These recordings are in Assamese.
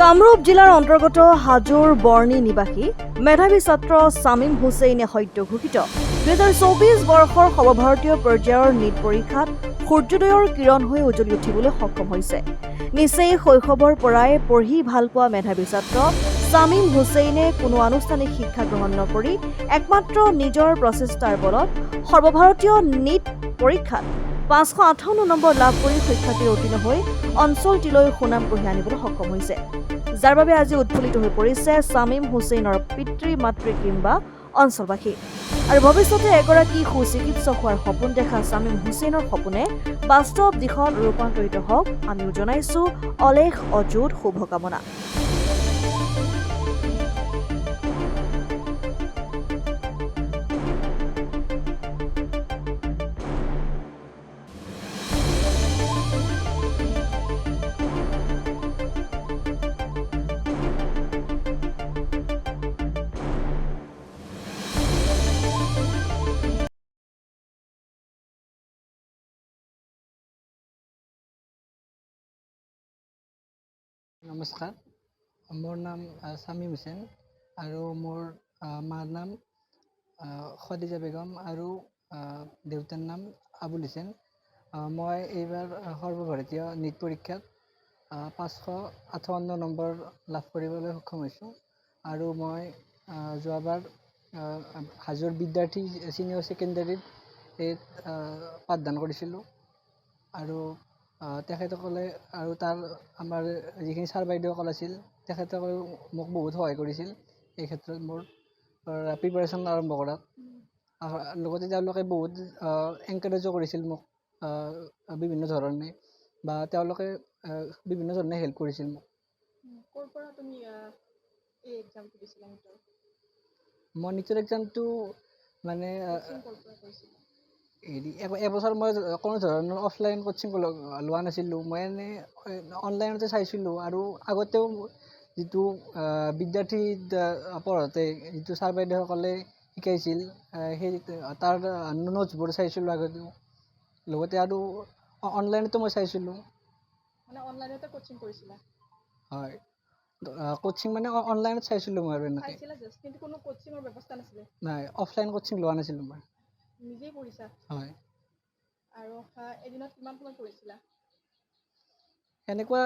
কামৰূপ জিলাৰ অন্তৰ্গত হাজোৰ বৰ্ণী নিবাসী মেধাৱী ছাত্ৰ ছামিম হুছেইনে সদ্য ঘোষিত 2024 বৰ্ষৰ সৰ্বভাৰতীয় পৰ্যায়ৰ নীট পৰীক্ষাত সূৰ্যোদয়ৰ কিৰণ হৈ উজ্বলি উঠিবলৈ সক্ষম হৈছে। নিচেই শৈশৱৰ পৰাই পঢ়ি ভাল পোৱা মেধাৱী ছাত্ৰ ছামিম হুছেইনে কোনো আনুষ্ঠানিক শিক্ষা গ্ৰহণ নকৰি একমাত্ৰ নিজৰ প্ৰচেষ্টাৰ বলত সৰ্বভাৰতীয় নীট পৰীক্ষাত 558 নম্বৰ লাভ কৰি শিক্ষাৰ্থীৰ উত্তীৰ্ণ হৈ অঞ্চলটিলৈ সুনাম কঢ়িয়াই আনিবলৈ সক্ষম হৈছে, যাৰ বাবে আজি উৎফুল্লিত হৈ পৰিছে ছামিম হুছেইনৰ পিতৃ মাতৃ কিংবা অঞ্চলবাসী। আৰু ভৱিষ্যতে এগৰাকী সুচিকিৎসক হোৱাৰ সপোন দেখা ছামিম হুছেইনৰ সপোনে বাস্তৱ দিশত ৰূপান্তৰিত হওক, আমিও জনাইছো অলেখ অযুত শুভকামনা। নমস্কাৰ, মোৰ নাম ছামিম হুছেইন আৰু মোৰ মাৰ নাম খদিজা বেগম আৰু দেউতাৰ নাম আবুল হুছেইন। মই এইবাৰ সৰ্বভাৰতীয় নীট পৰীক্ষাত 558 নম্বৰ লাভ কৰিবলৈ সক্ষম হৈছোঁ আৰু মই যোৱাবাৰ হাজোৰ বিদ্যাৰ্থী ছিনিয়ৰ ছেকেণ্ডেৰীত পাঠদান কৰিছিলোঁ আৰু তেখেতসকলে আৰু তাৰ আমাৰ যিখিনি ছাৰ বাইদেউসকল আছিল তেখেতসকলেও মোক বহুত সহায় কৰিছিল এই ক্ষেত্ৰত মোৰ প্ৰিপাৰেশ্যন আৰম্ভ কৰাত। লগতে তেওঁলোকে বহুত এনকাৰেজো কৰিছিল মোক বিভিন্ন ধৰণে, বা তেওঁলোকে বিভিন্ন ধৰণে হেল্প কৰিছিল মোক। ক'ৰ পৰা তুমি এই এক্সামটো দিছিলা? মই নীটৰ এক্সামটো মানে এবছৰ মই কোনো ধৰণৰ অফলাইন কোচিং লোৱা নাছিলোঁ। মই এনেই অনলাইনতে চাইছিলোঁ আৰু আগতেও যিটো বিদ্যাৰ্থী পঢ়োঁতে যিটো ছাৰ বাইদেউসকলে শিকাইছিল সেই তাৰ নোটছবোৰ চাইছিলোঁ আগতেও, লগতে আৰু অনলাইনতো মই চাইছিলোঁ। মানে অনলাইনতে কোচিং কৰিছিলা? হয়, কোচিং মানে অনলাইনত চাইছিলোঁ মই আৰু এনেকৈ। কিন্তু কোনো কোচিঙৰ ব্যৱস্থা নাছিলে? নাই, অফলাইন কোচিং লোৱা নাছিলোঁ মই। নিজেই পঢ়িছা? হয়। আৰু এদিনত কিমান সময় পঢ়িছিলা? এনেকুৱা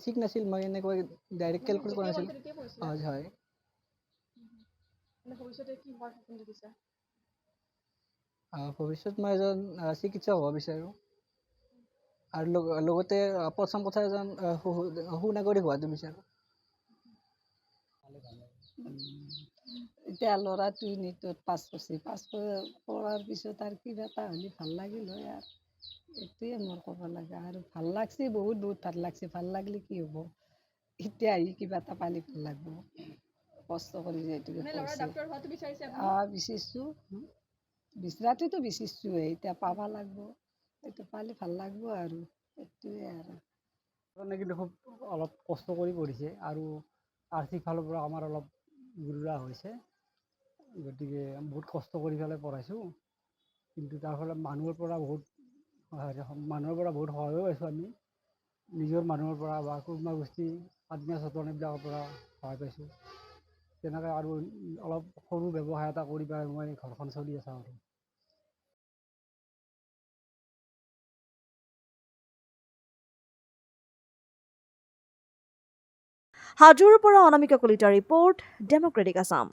ঠিক নাছিল, মই এনেকুৱা ডাইৰেক্ট কেলকুলেট কৰা নাছিলোঁ। হয় হয়। ভৱিষ্যতে কি হোৱাৰ সপোন দেখিছা? ভৱিষ্যত মই এজন চিকিৎসক হ'ব বিচাৰোঁ আৰু লগতে প্ৰথম কথা এজন সুনাগৰিক হোৱাটো বিচাৰোঁ। এতিয়া ল'ৰাটোৱে নীটত পাছ কৰাৰ পিছত আৰু কিবা এটা হ'লে ভাল লাগিল হয় আৰু এইটোৱে মোৰ ক'ব লগা। আৰু ভাল লাগছে, বহুত ভাল লাগছে। ভাল লাগিলে কি হ'ব, এতিয়া আহি কিবা এটা পালে ভাল লাগব। কষ্ট কৰি যিহেতুকে বিচাৰিছোঁ, বিচৰাটোতো বিচাৰিছোঁৱে, এতিয়া পাব লাগিব, এইটো পালে ভাল লাগিব আৰু এইটোৱে আৰু। কিন্তু খুব অলপ কষ্ট কৰি পঢ়িছে আৰু আৰ্থিক ফালৰ পৰা আমাৰ অলপ গুৰুৰা হৈছে, গতিকে বহুত কষ্ট কৰি পেলাই পঢ়াইছোঁ। কিন্তু তাৰ ফলত মানুহৰ পৰা বহুত সহায়ো পাইছোঁ আমি, নিজৰ মানুহৰ পৰা বা কুটুম্ব গোষ্ঠী আত্মীয় স্বজন এইবিলাকৰ পৰা সহায় পাইছোঁ। তেনেকৈ আৰু অলপ সৰু ব্যৱসায় এটা কৰি পেলাই মই ঘৰখন চলি আছোঁ আৰু। হাজোৰ পৰা অনামিকা কলিতাৰ ৰিপৰ্ট, ডেমক্ৰেটিক আছাম।